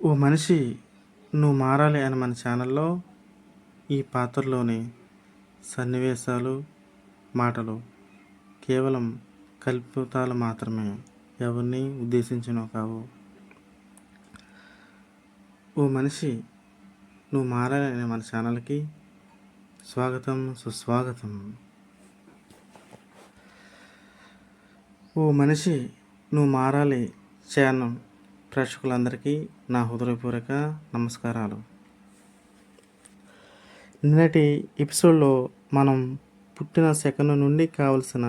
ఓ మనిషి నువ్వు మారాలి అని మన ఛానల్లో ఈ పాత్రలోని సన్నివేశాలు, మాటలు కేవలం కల్పితాలు మాత్రమే, ఎవరిని ఉద్దేశించినవి కావు. ఓ మనిషి నువ్వు మారాలి అనే మన ఛానల్కి స్వాగతం, సుస్వాగతం. ఓ మనిషి నువ్వు మారాలి ఛానల్ ప్రేక్షకులందరికీ నా హృదయపూర్వక నమస్కారాలు. నిన్నటి ఎపిసోడ్లో మనం పుట్టిన సెకండ్ నుండి కావలసిన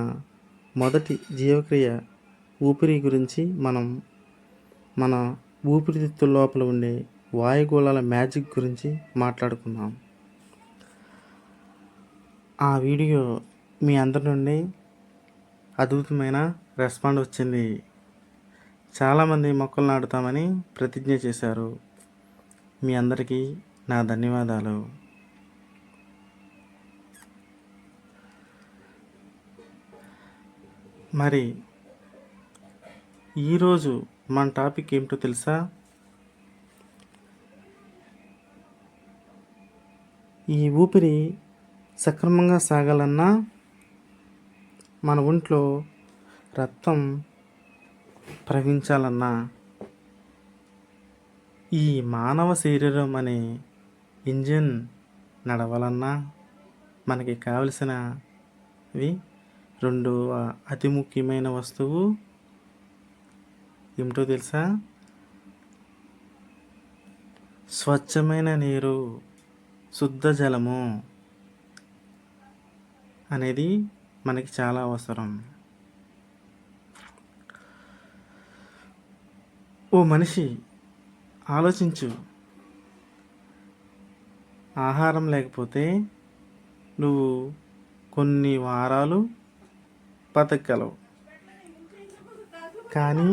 మొదటి జీవక్రియ ఊపిరి గురించి మన ఊపిరితిత్తుల లోపల ఉండే వాయుగోళాల మ్యాజిక్ గురించి మాట్లాడుకున్నాం. ఆ వీడియో మీ అందరి నుండి అద్భుతమైన రెస్పాండ్ వచ్చింది. చాలామంది మొక్కలు నాటుతామని ప్రతిజ్ఞ చేశారు. మీ అందరికీ నా ధన్యవాదాలు. మరి ఈరోజు మన టాపిక్ ఏమిటో తెలుసా? ఈ ఊపిరి సక్రమంగా సాగాలన్నా మన ఒంట్లో రక్తం ప్రవహించాలన్నా, ఈ మానవ శరీరం అనే ఇంజిన్ నడవాలన్నా మనకి కావలసినవి రెండు అతి ముఖ్యమైన వస్తువు ఏమిటో తెలుసా? స్వచ్ఛమైన నీరు, శుద్ధ జలము అనేది మనకి చాలా అవసరం. ఓ మనిషి ఆలోచించు. ఆహారం లేకపోతే నువ్వు కొన్ని వారాలు బతకగలవు, కానీ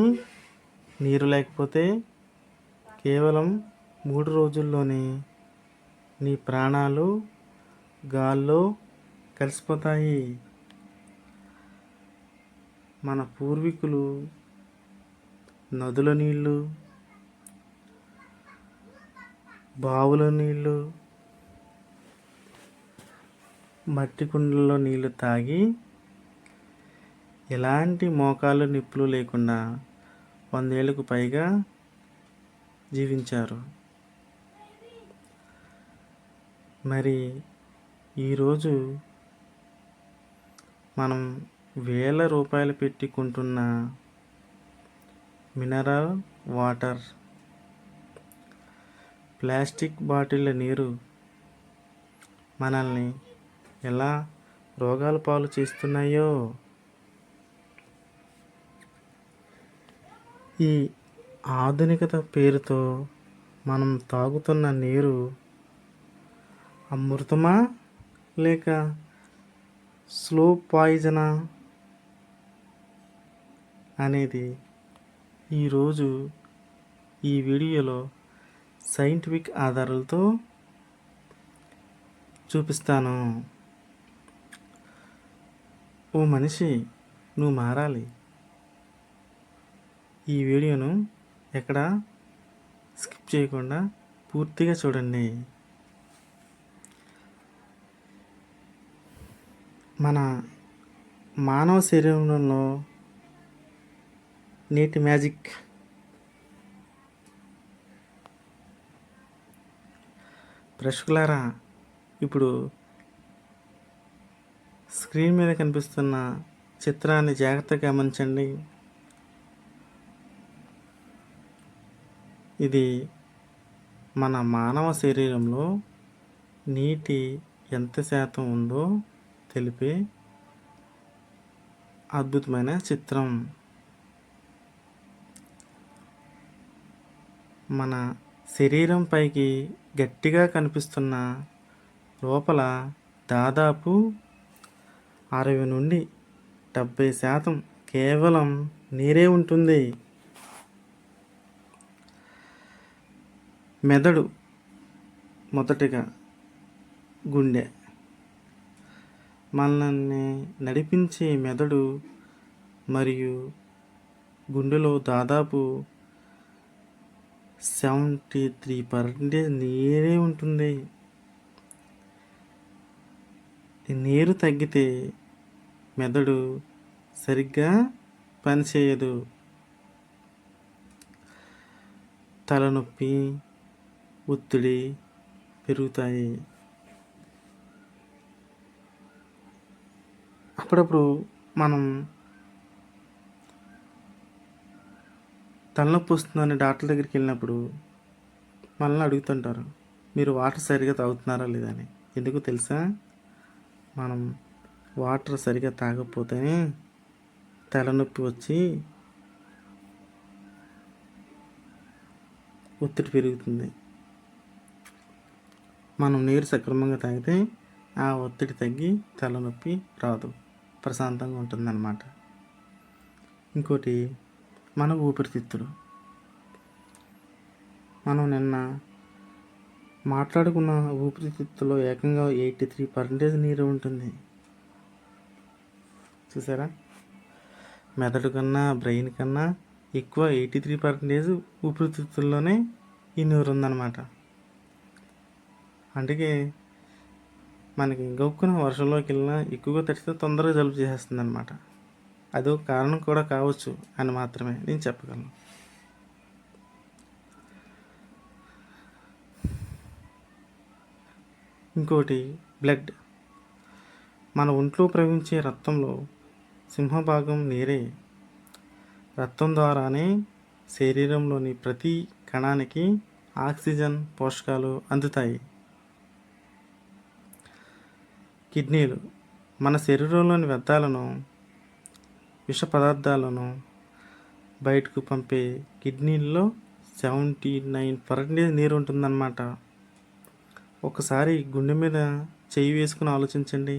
నీరు లేకపోతే కేవలం 3 రోజుల్లోనే నీ ప్రాణాలు గాల్లో కలిసిపోతాయి. మన పూర్వీకులు నదుల నీళ్ళు, బావుల నీళ్ళు, మట్టి కుండల్లో నీళ్లు తాగి ఎలాంటి మోకాలు నిప్పులు లేకుండా 100 ఏళ్లకు పైగా జీవించారు. మరి ఈరోజు మనం వేల రూపాయలు పెట్టి కొంటున్న మినరల్ వాటర్, ప్లాస్టిక్ బాటిళ్ళ నీరు మనల్ని ఎలా రోగాల పాలు చేస్తున్నాయో, ఈ ఆధునికత పేరుతో మనం తాగుతున్న నీరు అమృతమా లేక స్లో పాయిజనా అనేది ఈరోజు ఈ వీడియోలో సైంటిఫిక్ ఆధారాలతో చూపిస్తాను. ఓ మనిషి నువ్వు మారాలి. ఈ వీడియోను ఎక్కడ స్కిప్ చేయకుండా పూర్తిగా చూడండి. మన మానవ శరీరంలో నీటి మ్యాజిక్ ప్రేక్షకులారా, ఇప్పుడు స్క్రీన్ మీద కనిపిస్తున్న చిత్రాన్ని జాగ్రత్తగా గమనించండి. ఇది మన మానవ శరీరంలో నీటి ఎంత శాతం ఉందో తెలిపే అద్భుతమైన చిత్రం. మన శరీరం పైకి గట్టిగా కనిపిస్తున్న లోపల దాదాపు 60 నుండి 70% కేవలం నీరే ఉంటుంది. మెదడు మొదటిగా గుండె, మనల్ని నడిపించే మెదడు మరియు గుండెలో దాదాపు 73% నీరే ఉంటుంది. ఈ నీరు తగ్గితే మెదడు సరిగ్గా పనిచేయదు. తలనొప్పి, ఒత్తిడి పెరుగుతాయి. అప్పుడప్పుడు మనం తలనొప్పి వస్తుందని డాక్టర్ దగ్గరికి వెళ్ళినప్పుడు మనల్ని అడుగుతుంటారు, మీరు వాటర్ సరిగా తాగుతున్నారా లేదా అని. ఎందుకు తెలుసా? మనం వాటర్ సరిగా తాగకపోతేనే తలనొప్పి వచ్చి ఒత్తిడి పెరుగుతుంది. మనం నీరు సక్రమంగా తాగితే ఆ ఒత్తిడి తగ్గి తలనొప్పి రాదు, ప్రశాంతంగా ఉంటుందన్నమాట. ఇంకోటి మన ఊపిరితిత్తులు. మనం నిన్న మాట్లాడుకున్న ఊపిరితిత్తులో ఏకంగా 83% నీరు ఉంటుంది. చూసారా? మెదడు కన్నా బ్రెయిన్ కన్నా ఎక్కువ 83% ఊపిరితిత్తుల్లోనే ఈ నీరు ఉందన్నమాట. అందుకే మనకి గొక్కున వర్షంలోకి వెళ్ళినా ఎక్కువగా తడిస్తే తొందరగా జలుబు చేసేస్తుంది అనమాట. అదో కారణం కూడా కావచ్చు అని మాత్రమే నేను చెప్పగలను. ఇంకోటి బ్లడ్. మన ఒంట్లో ప్రవహించే రక్తంలో సింహభాగం నీరే. రక్తం ద్వారానే శరీరంలోని ప్రతి కణానికి ఆక్సిజన్, పోషకాలు అందుతాయి. కిడ్నీలు మన శరీరంలోని వ్యర్థాలను, విష పదార్థాలను బయటకు పంపే కిడ్నీల్లో 79% నీరు ఉంటుందన్నమాట. ఒకసారి గుండె మీద చేయి వేసుకుని ఆలోచించండి.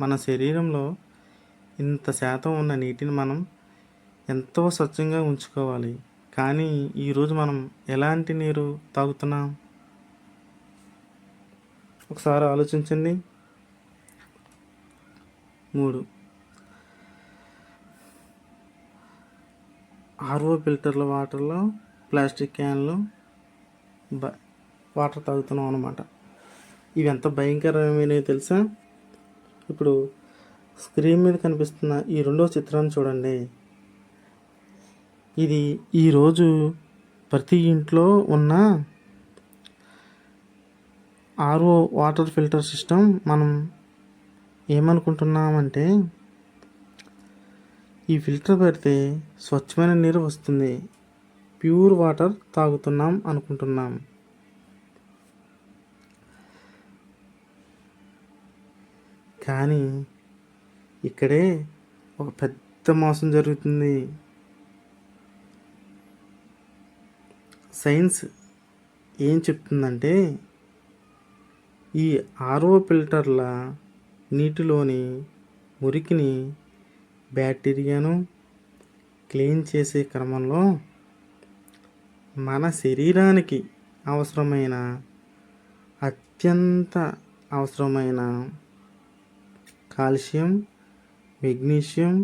మన శరీరంలో ఇంత శాతం ఉన్న నీటిని మనం ఎంతో స్వచ్ఛంగా ఉంచుకోవాలి. కానీ ఈరోజు మనం ఎలాంటి నీరు తాగుతున్నాం? ఒకసారి ఆలోచించండి. 3. ఆర్ఓ ఫిల్టర్ల వాటర్లో ప్లాస్టిక్ క్యాన్లు వాటర్ తాగుతున్నాం అన్నమాట. ఇవి ఎంత భయంకరమైనవి తెలుసా? ఇప్పుడు స్క్రీన్ మీద కనిపిస్తున్న ఈ రెండో చిత్రాన్ని చూడండి. ఇది ఈరోజు ప్రతి ఇంట్లో ఉన్న ఆర్ఓ వాటర్ ఫిల్టర్ సిస్టమ్. మనం ఏమనుకుంటున్నామంటే ఈ ఫిల్టర్ పెడితే స్వచ్ఛమైన నీరు వస్తుంది, ప్యూర్ వాటర్ తాగుతున్నాం అనుకుంటున్నాం. కానీ ఇక్కడే ఒక పెద్ద మోసం జరుగుతుంది. సైన్స్ ఏం చెప్తుందంటే ఈ ఆర్ఓ ఫిల్టర్ల నీటిలోని మురికిని, బ్యాక్టీరియాను క్లీన్ చేసే క్రమంలో మన శరీరానికి అవసరమైన అత్యంత అవసరమైన కాల్షియం, మెగ్నీషియం,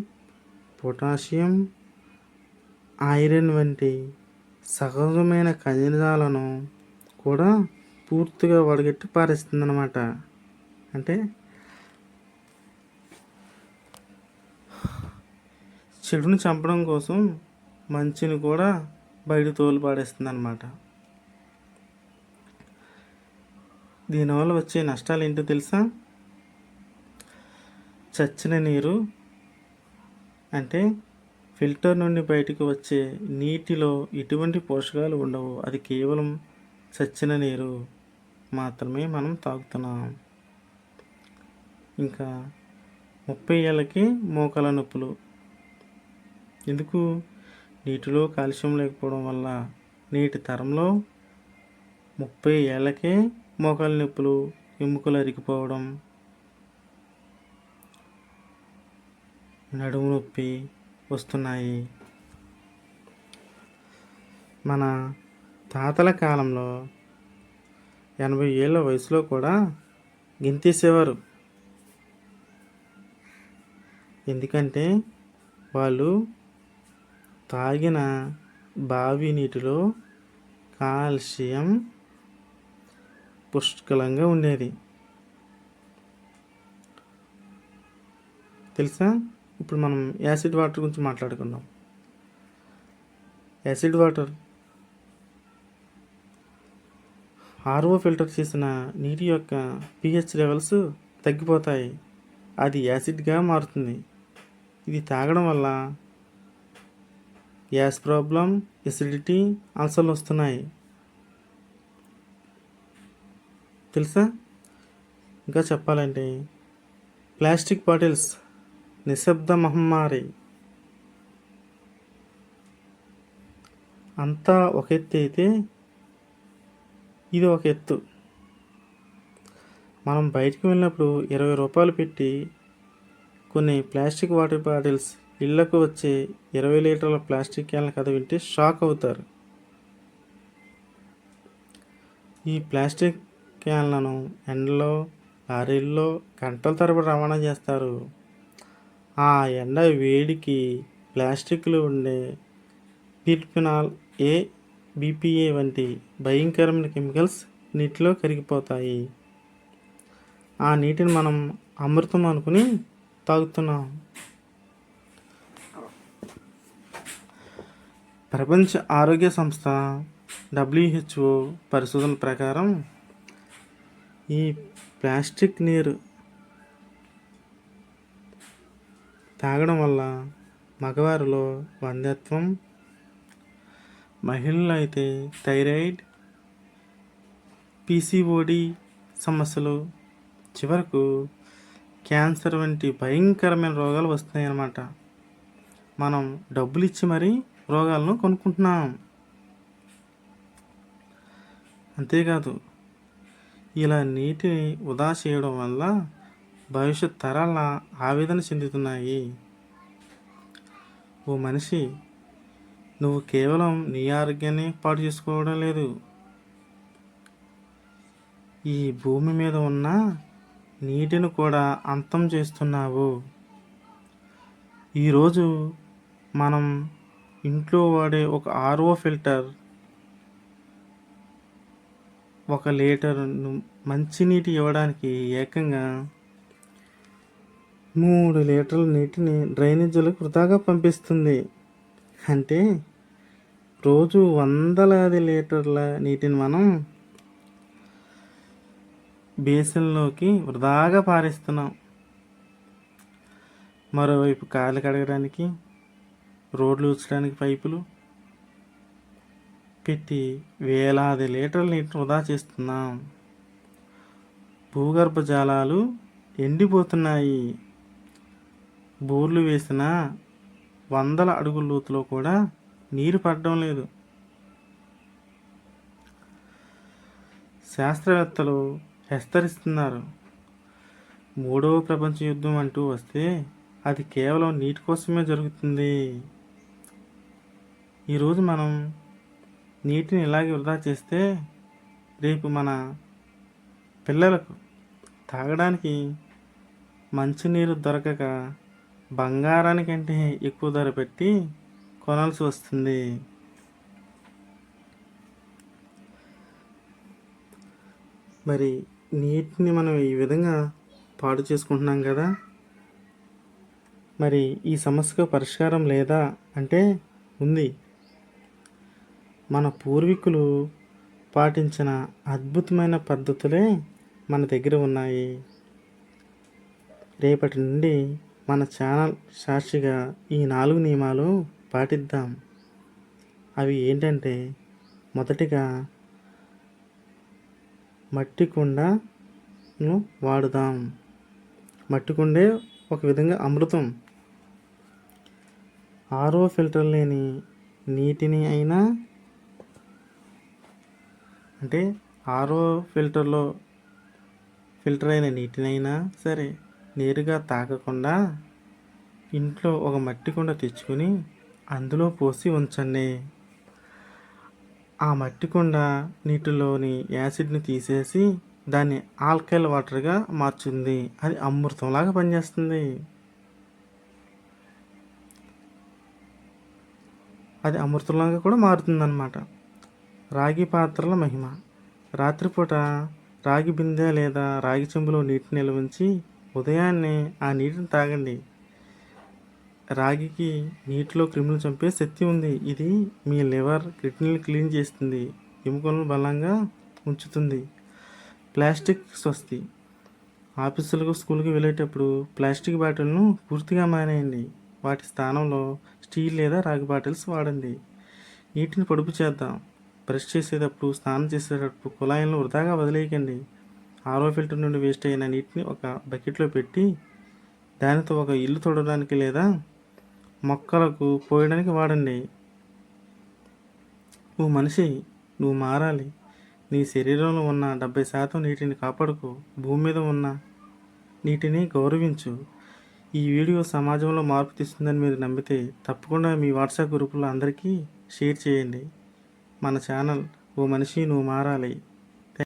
పొటాషియం, ఐరన్ వంటి సహజమైన ఖనిజాలను కూడా పూర్తిగా వడగట్టి పారేస్తుంది అన్నమాట. అంటే చెడుని చంపడం కోసం మంచిని కూడా బయట తోలు పాడేస్తుంది అన్నమాట. దీనివల్ల వచ్చే నష్టాలు ఏంటో తెలుసా? చచ్చిన నీరు. అంటే ఫిల్టర్ నుండి బయటకు వచ్చే నీటిలో ఎటువంటి పోషకాలు ఉండవు. అది కేవలం చచ్చిన నీరు మాత్రమే మనం తాగుతున్నాం. ఇంకా 30 ఏళ్ళకి మోకాల నొప్పులు. ఎందుకు? నీటిలో కాల్షియం లేకపోవడం వల్ల నేటి తరంలో 30 ఏళ్ళకే మోకాల నొప్పులు, ఎముకలు అరిగిపోవడం, నడుము నొప్పి వస్తున్నాయి. మన తాతల కాలంలో 80 ఏళ్ళ వయసులో కూడా గెంతేసేవారు. ఎందుకంటే వాళ్ళు తాగిన బావి నీటిలో కాల్షియం పుష్కలంగా ఉండేది. తెలుసా? ఇప్పుడు మనం యాసిడ్ వాటర్ గురించి మాట్లాడుకుందాం. యాసిడ్ వాటర్ ఆర్ఓ ఫిల్టర్ చేసిన నీటి యొక్క pH లెవెల్స్ తగ్గిపోతాయి. అది యాసిడ్గా మారుతుంది. ఇది తాగడం వల్ల గ్యాస్ ప్రాబ్లం, ఎసిడిటీ, అల్సర్లు వస్తున్నాయి. తెలుసా? ఇంకా చెప్పాలంటే ప్లాస్టిక్ బాటిల్స్ నిశ్శబ్ద మహమ్మారి. అంతా ఒక ఎత్తు అయితే ఇది ఒక ఎత్తు. మనం బయటికి వెళ్ళినప్పుడు 20 రూపాయలు పెట్టి కొన్ని ప్లాస్టిక్ వాటర్ బాటిల్స్ ఇళ్లకు వచ్చే 20 లీటర్ల ప్లాస్టిక్ క్యాన్ల కథ వింటే షాక్ అవుతారు. ఈ ప్లాస్టిక్ క్యాన్లను ఎండలో, లారీల్లో గంటల తరబడి రవాణా చేస్తారు. ఆ ఎండ వేడికి ప్లాస్టిక్లో ఉండే బిస్ఫినాల్ ఏ, BPA వంటి భయంకరమైన కెమికల్స్ నీటిలో కరిగిపోతాయి. ఆ నీటిని మనం అమృతం అనుకుని తాగుతున్నాం. ప్రపంచ ఆరోగ్య సంస్థ WHO పరిశోధనల ప్రకారం ఈ ప్లాస్టిక్ నీరు తాగడం వల్ల మగవారిలో వంధ్యత్వం, మహిళల్లో అయితే థైరాయిడ్, PCOD సమస్యలు, చివరకు క్యాన్సర్ వంటి భయంకరమైన రోగాలు వస్తున్నాయన్నమాట. మనం డబ్బులు ఇచ్చి మరీ రోగాలను కొనుక్కుంటున్నాం. అంతేకాదు, ఇలా నీటిని వృధా చేయడం వల్ల భవిష్యత్ తరాల ఆవేదన చెందుతున్నాయి. ఓ మనిషి, నువ్వు కేవలం నీ ఆరోగ్యాన్ని పాడు చేసుకోవడం లేదు, ఈ భూమి మీద ఉన్న నీటిని కూడా అంతం చేస్తున్నావు. ఈరోజు మనం ఇంట్లో వాడే ఒక RO ఫిల్టర్ 1 లీటర్ మంచినీటి ఇవ్వడానికి ఏకంగా 3 లీటర్ల నీటిని డ్రైనేజీలకు వృధాగా పంపిస్తుంది. అంటే రోజు వందలాది లీటర్ల నీటిని మనం బేసిన్లోకి వృధాగా పారేస్తున్నాం. మరోవైపు కార్లు కడగడానికి, రోడ్లు ఊడ్చడానికి పైపులు పెట్టి వేలాది లీటర్ల నీటిని వృధా చేస్తున్నాం. భూగర్భ జలాలు ఎండిపోతున్నాయి. బోర్లు వేసిన 100 అడుగుల లోతులో కూడా నీరు పడడం లేదు. శాస్త్రవేత్తలు హెచ్చరిస్తున్నారు, 3వ ప్రపంచ యుద్ధం అంటూ వస్తే అది కేవలం నీటి కోసమే జరుగుతుంది. ఈరోజు మనం నీటిని ఇలాగే వృధా చేస్తే రేపు మన పిల్లలకు తాగడానికి మంచినీరు దొరకక బంగారానికంటే ఎక్కువ ధర పెట్టి కొనాల్సి వస్తుంది. మరి నీటిని మనం ఈ విధంగా పాడు చేసుకుంటున్నాం కదా, మరి ఈ సమస్యకు పరిష్కారం లేదా అంటే ఉంది. మన పూర్వీకులు పాటించిన అద్భుతమైన పద్ధతులే మన దగ్గర ఉన్నాయి. రేపటి నుండి మన ఛానల్ సాక్షిగా ఈ 4 నియమాలు పాటిద్దాం. అవి ఏంటంటే, మొదటిగా మట్టి కుండను వాడుదాం. మట్టి కుండే ఒక విధంగా అమృతం. RO ఫిల్టర్ లేని నీటిని అయినా, అంటే RO ఫిల్టర్ అయిన నీటినైనా సరే నేరుగా తాగకుండా ఇంట్లో ఒక మట్టి కుండ తెచ్చుకొని అందులో పోసి ఉంచండి. ఆ మట్టి కుండ నీటిలోని యాసిడ్ని తీసేసి దాన్ని ఆల్కలైన్ వాటర్గా మార్చుంది. అది అమృతంలాగా పనిచేస్తుంది. అది అమృతంలాగా కూడా మారుతుందన్నమాట. రాగి పాత్రల మహిమ. రాత్రిపూట రాగి బిందె లేదా రాగి చెంబులో నీటిని నిల్వ ఉంచి ఉదయాన్నే ఆ నీటిని తాగండి. రాగికి నీటిలో క్రిములు చంపే శక్తి ఉంది. ఇది మీ లివర్, కిడ్నీలు క్లీన్ చేస్తుంది, ఎముకలను బలంగా ఉంచుతుంది. ప్లాస్టిక్ స్వస్తి. ఆఫీసులకు, స్కూల్కి వెళ్ళేటప్పుడు ప్లాస్టిక్ బాటిల్ను పూర్తిగా మానేయండి. వాటి స్థానంలో స్టీల్ లేదా రాగి బాటిల్స్ వాడండి. నీటిని పొదుపు చేద్దాం. బ్రష్ చేసేటప్పుడు, స్నానం చేసేటప్పుడు కుళాయిలను వృధాగా వదిలేయకండి. ఆరో ఫిల్టర్ నుండి వేస్ట్ అయిన నీటిని ఒక బకెట్లో పెట్టి దానితో ఒక ఇల్లు తొడడానికి లేదా మొక్కలకు పోయడానికి వాడండి. నువ్వు మనిషి, నువ్వు మారాలి. నీ శరీరంలో ఉన్న 70% నీటిని కాపాడుకో. భూమి మీద ఉన్న నీటిని గౌరవించు. ఈ వీడియో సమాజంలో మార్పు తెస్తుందని మీరు నమ్మితే తప్పకుండా మీ వాట్సాప్ గ్రూపులో అందరికీ షేర్ చేయండి. మన ఛానల్ ఓ మనిషి నువ్వు మారాలి.